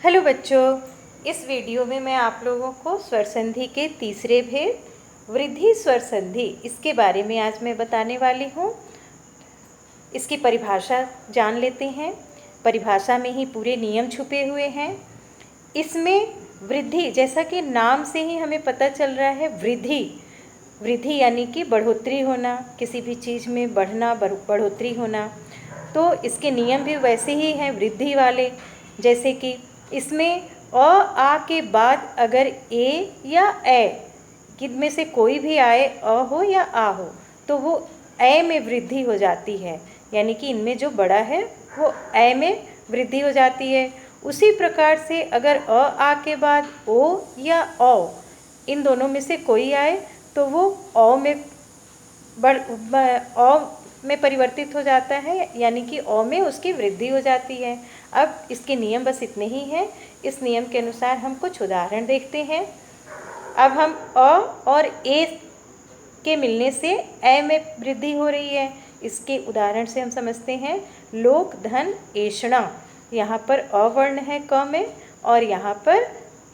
Hello बच्चों, इस video में मैं आप लोगों को स्वर संधि के तीसरे भेद वृद्धि स्वर संधि इसके बारे में आज मैं बताने वाली हूँ। इसकी परिभाषा जान लेते हैं। परिभाषा में ही पूरे नियम छुपे हुए हैं। इसमें वृद्धि, जैसा कि नाम से ही हमें पता चल रहा है, वृद्धि यानी कि बढ़ोतरी होना, किसी भी चीज़ में बढ़ना, बढ़ोतरी होना। तो इसके नियम भी वैसे ही हैं वृद्धि वाले, जैसे कि इसमें आ के बाद अगर ए या ए में से कोई भी आए, अ हो या आ हो, तो वो ए में वृद्धि हो जाती है, यानी कि इनमें जो बड़ा है वो ए में वृद्धि हो जाती है। उसी प्रकार से अगर आ के बाद ओ या औ, इन दोनों में से कोई आए तो वो औ में परिवर्तित हो जाता है, यानी कि औ में उसकी वृद्धि हो जाती है। अब इसके नियम बस इतने ही हैं। इस नियम के अनुसार हम कुछ उदाहरण देखते हैं। अब हम अ और ए के मिलने से ए में वृद्धि हो रही है। इसके उदाहरण से हम समझते हैं। लोक धन ऐषणा, यहाँ पर अ वर्ण है क में और यहाँ पर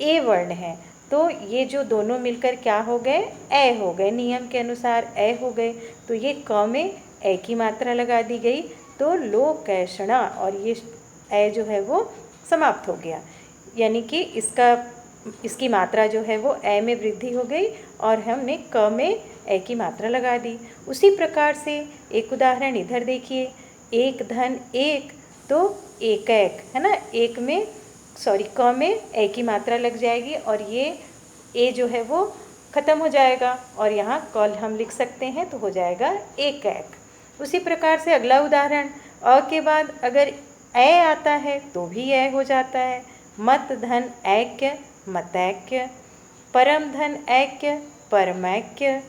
ए वर्ण है, तो ये जो दोनों मिलकर क्या हो गए, ए हो गए। नियम के अनुसार ए हो गए, तो ये क में ए की मात्रा लगा दी गई, तो लोकैषणा, और ये ए जो है वो समाप्त हो गया, यानी कि इसकी मात्रा जो है वो ए में वृद्धि हो गई और हमने क में ए की मात्रा लगा दी। उसी प्रकार से एक उदाहरण इधर देखिए, एक धन एक, तो एक है ना, क में ए की मात्रा लग जाएगी और ये ए जो है वो ख़त्म हो जाएगा और यहाँ कल हम लिख सकते हैं, तो हो जाएगा एक। उसी प्रकार से अगला उदाहरण, अ के बाद अगर ए आता है तो भी ए हो जाता है। मत धन ऐक्य, मतैक्य। परम धन ऐक्य, परमैक्य।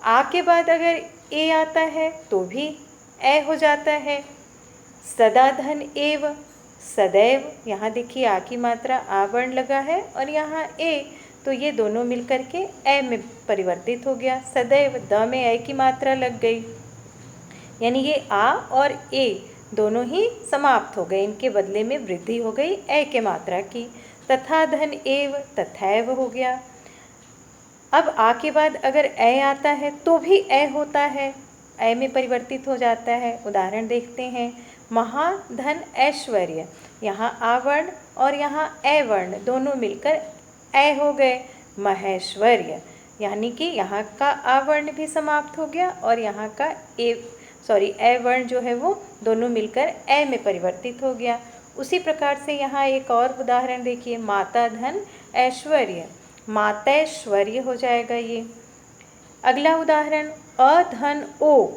आ के बाद अगर ए आता है तो भी ए हो जाता है। सदा धन एव, सदैव, यहाँ देखिए आ की मात्रा आ वर्ण लगा है और यहाँ ए, तो ये दोनों मिलकर के ए में परिवर्तित हो गया। सदैव, द में ए की मात्रा लग गई, यानी ये आ और ए दोनों ही समाप्त हो गए, इनके बदले में वृद्धि हो गई ए के मात्रा की। तथा धन एव, तथैव हो गया। अब आ के बाद अगर ए आता है तो भी ए होता है, ए में परिवर्तित हो जाता है। उदाहरण देखते हैं। महाधन ऐश्वर्य, यहाँ आ वर्ण और यहाँ ए वर्ण दोनों मिलकर ए हो गए, महेश्वर्य, यानी कि यहाँ का आ वर्ण भी समाप्त हो गया और यहाँ का ए वर्ण जो है वो दोनों मिलकर ए में परिवर्तित हो गया। उसी प्रकार से यहाँ एक और उदाहरण देखिए, माता धन ऐश्वर्य, मातैश्वर्य हो जाएगा ये। अगला उदाहरण, अधन ओ,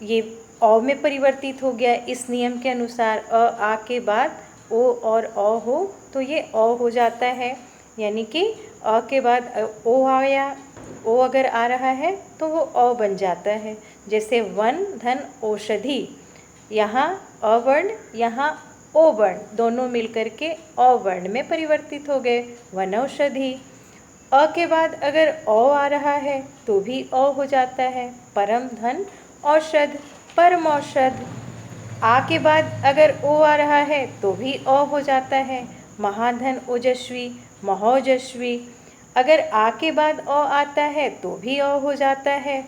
ये औ में परिवर्तित हो गया। इस नियम के अनुसार आ के बाद ओ और औ हो तो ये औ हो जाता है, यानी कि अ के बाद ओ आया, ओ अगर आ रहा है तो वो औ बन जाता है। जैसे वन धन औषधि, यहाँ अ वर्ण यहाँ ओ वर्ण दोनों मिलकर के औ वर्ण में परिवर्तित हो गए, वनौषधि। अ के बाद अगर औ आ रहा है तो भी औ हो जाता है, परम धन औषध, परम औषध। आ के बाद अगर ओ आ रहा है तो भी औ हो जाता है, महाधन ओजस्वी, महोजस्वी। अगर आ के बाद औ आता है तो भी औ हो जाता है,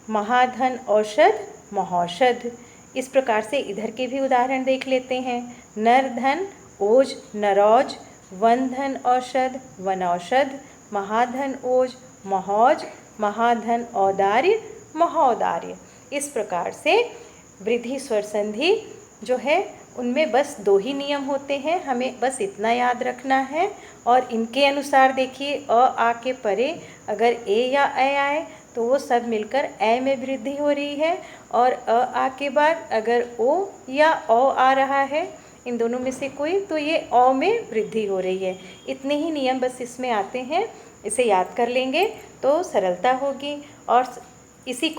महाधन औषध, महौषध। इस प्रकार से इधर के भी उदाहरण देख लेते हैं। नर धन ओज, नरौज। वन धन औषध, वनौषध। महाधन ओज, महौज। महाधन औदार्य, महोदार्य। इस प्रकार से वृद्धि स्वर संधि जो है उनमें बस दो ही नियम होते हैं, हमें बस इतना याद रखना है। और इनके अनुसार देखिए, आ के परे अगर ए या ए आए तो वो सब मिलकर ए में वृद्धि हो रही है, और आ के बाद अगर ओ या औ आ रहा है, इन दोनों में से कोई, तो ये औ में वृद्धि हो रही है। इतने ही नियम बस इसमें आते हैं, इसे याद कर लेंगे तो सरलता होगी। और इसी को